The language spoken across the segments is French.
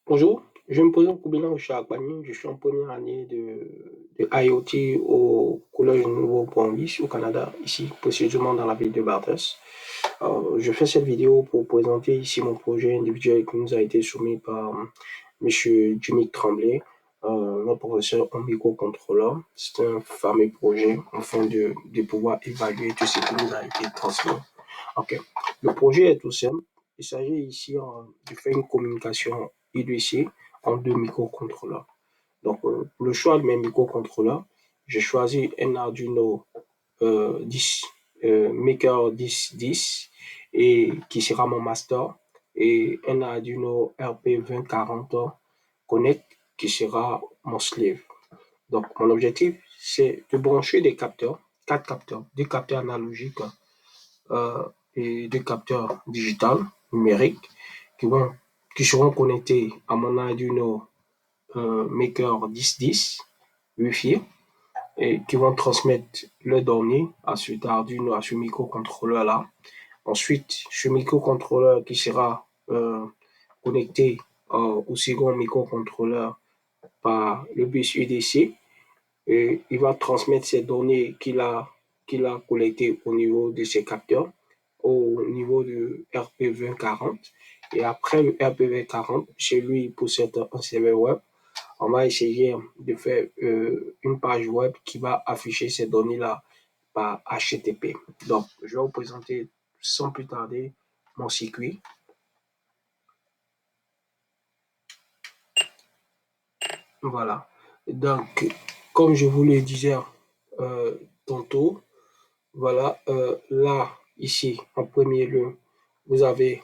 Bonjour, je me présente Koubila Ochagbani, je suis en première année de IoT au Collège Nouveau-Pont-Louis au Canada, ici précisément dans la ville de Barthès. Je fais cette vidéo pour présenter ici mon projet individuel qui nous a été soumis par M. Jimmy Tremblay, notre professeur en microcontrôleur. C'est un fameux projet afin de pouvoir évaluer tout ce qui nous a été transmis. Ok. Le projet est tout simple. Il s'agit ici de faire une communication IDC en deux microcontrôleurs. Donc, pour le choix de mes microcontrôleurs, j'ai choisi un Arduino 10, Maker 1010, et qui sera mon master, et un Arduino RP 2040 Connect qui sera mon slave. Donc, mon objectif, c'est de brancher des capteurs, quatre capteurs, deux capteurs analogiques euh, et deux capteurs digitales numériques qui, qui seront connectés à mon Arduino Maker 1010 Wi-Fi et qui vont transmettre les données à cet Arduino, à ce microcontrôleur-là. Ensuite, ce microcontrôleur qui sera connecté au second microcontrôleur par le bus UDC, et il va transmettre ces données qu'il a collectées au niveau de ses capteurs au niveau du RP 2040. Et après le RP 2040, chez lui, il possède un serveur web. On va essayer de faire une page web qui va afficher ces données-là par HTTP. Donc, je vais vous présenter sans plus tarder mon circuit. Voilà. Donc, comme je vous le disais tantôt, voilà, là, ici, en premier lieu, vous avez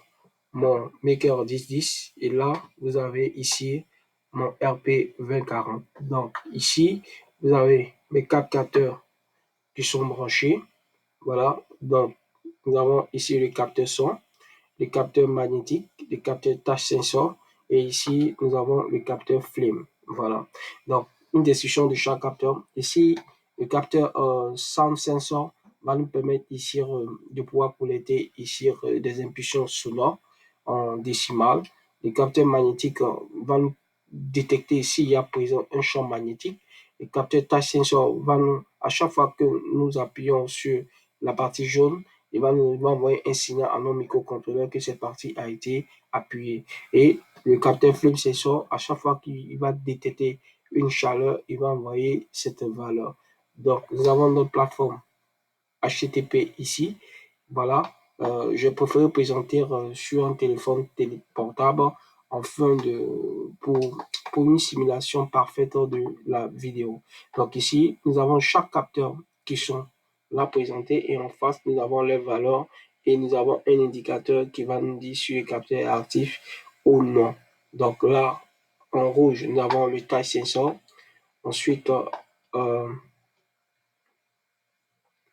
mon Maker 1010 et là, vous avez ici mon RP 2040. Donc, ici, vous avez mes quatre capteurs qui sont branchés. Voilà, donc, nous avons ici le capteur son, le capteur magnétique, le capteur touch sensor et ici, nous avons le capteur flame. Voilà, donc, une description de chaque capteur. Ici, le capteur sound sensor va nous permettre ici de pouvoir collecter ici des impulsions sonores en décimales. Le capteur magnétique va nous détecter s'il y a présent un champ magnétique. Le capteur touch sensor va nous, à chaque fois que nous appuyons sur la partie jaune, il va nous envoyer un signal à nos microcontrôleurs que cette partie a été appuyée. Et le capteur flame sensor, à chaque fois qu'il va détecter une chaleur, il va envoyer cette valeur. Donc, nous avons notre plateforme HTTP ici. Voilà, je préfère présenter sur un téléphone portable afin pour une simulation parfaite de la vidéo. Donc ici, nous avons chaque capteur qui sont là présentés et en face, nous avons les valeurs et nous avons un indicateur qui va nous dire si le capteur est actif ou non. Donc là, en rouge, nous avons le touch sensor. Ensuite,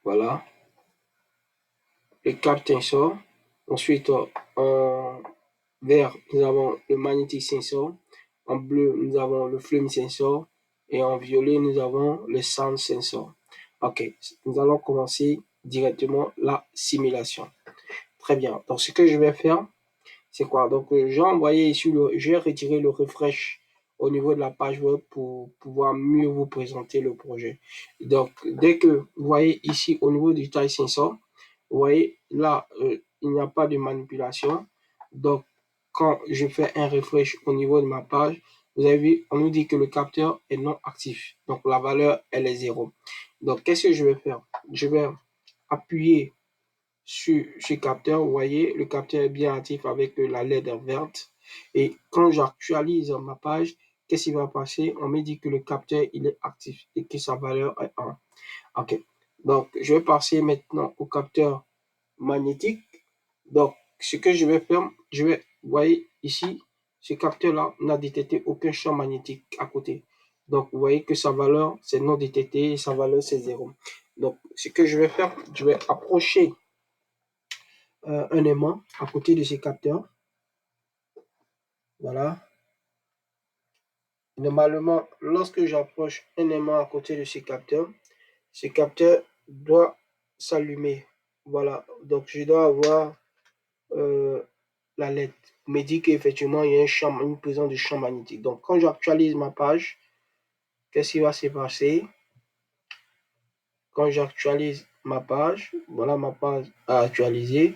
voilà, le cap tensor. Ensuite, en vert, nous avons le magnetic sensor. En bleu, nous avons le flame sensor. Et en violet, nous avons le sound sensor. OK, nous allons commencer directement la simulation. Très bien. Donc, ce que je vais faire, c'est quoi? Donc, j'ai envoyé ici, j'ai retiré le refresh au niveau de la page web pour pouvoir mieux vous présenter le projet. Donc, dès que vous voyez ici au niveau du touch sensor, vous voyez là, il n'y a pas de manipulation. Donc, quand je fais un refresh au niveau de ma page, vous avez vu, on nous dit que le capteur est non actif. Donc, la valeur, elle est 0. Donc, qu'est-ce que je vais faire? Je vais appuyer sur ce capteur. Vous voyez, le capteur est bien actif avec la LED verte. Et quand j'actualise ma page, qu'est-ce qui va passer? On me dit que le capteur, il est actif et que sa valeur est 1. OK. Donc, je vais passer maintenant au capteur magnétique. Donc, ce que je vais faire, vous voyez ici, ce capteur-là n'a détecté aucun champ magnétique à côté. Donc, vous voyez que sa valeur, c'est non détecté et sa valeur, c'est 0. Donc, ce que je vais faire, je vais approcher un aimant à côté de ces capteurs. Voilà. Normalement, lorsque j'approche un aimant à côté de ce capteur doit s'allumer. Voilà. Donc, je dois avoir la LED. me dit qu'effectivement, il y a une présence de champ magnétique. Donc, quand j'actualise ma page, qu'est-ce qui va se passer? Quand j'actualise ma page, voilà ma page à actualiser,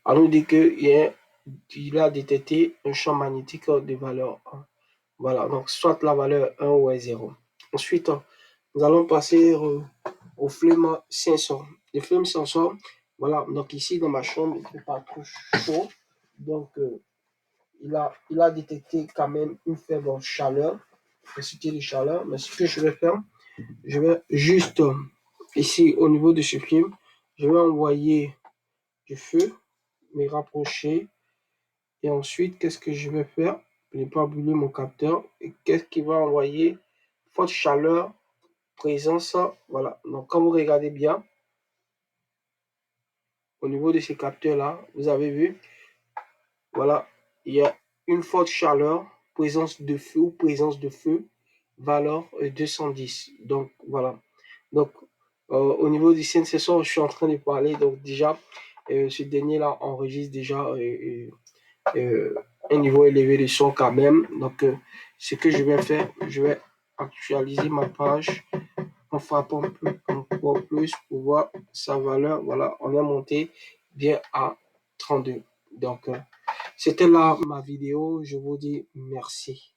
on nous dit qu'il a détecté un champ magnétique de valeur 1. Voilà, donc soit la valeur 1 ou 0. Ensuite, nous allons passer au flame sensor. Le flame sensor, voilà, donc ici dans ma chambre, il ne fait pas trop chaud. Donc, il a détecté quand même une faible chaleur, quantité de chaleur. Mais ce que je vais faire, je vais juste ici au niveau de ce film, je vais envoyer du feu, me rapprocher. Et ensuite, qu'est-ce que je vais faire? Je ne vais pas brûler mon capteur. Et qu'est-ce qui va envoyer? Forte chaleur, présence. Voilà. Donc, quand vous regardez bien, au niveau de ces capteurs-là, vous avez vu, voilà, il y a une forte chaleur, présence de feu ou présence de feu, valeur 210. Donc, voilà. Donc, au niveau du sensor, je suis en train de parler. Donc, déjà, ce dernier-là enregistre déjà un niveau élevé de son quand même. Donc, ce que je vais faire, je vais actualiser ma page en frappant encore plus pour voir sa valeur. Voilà, on est monté bien à 32. Donc, c'était là ma vidéo. Je vous dis merci.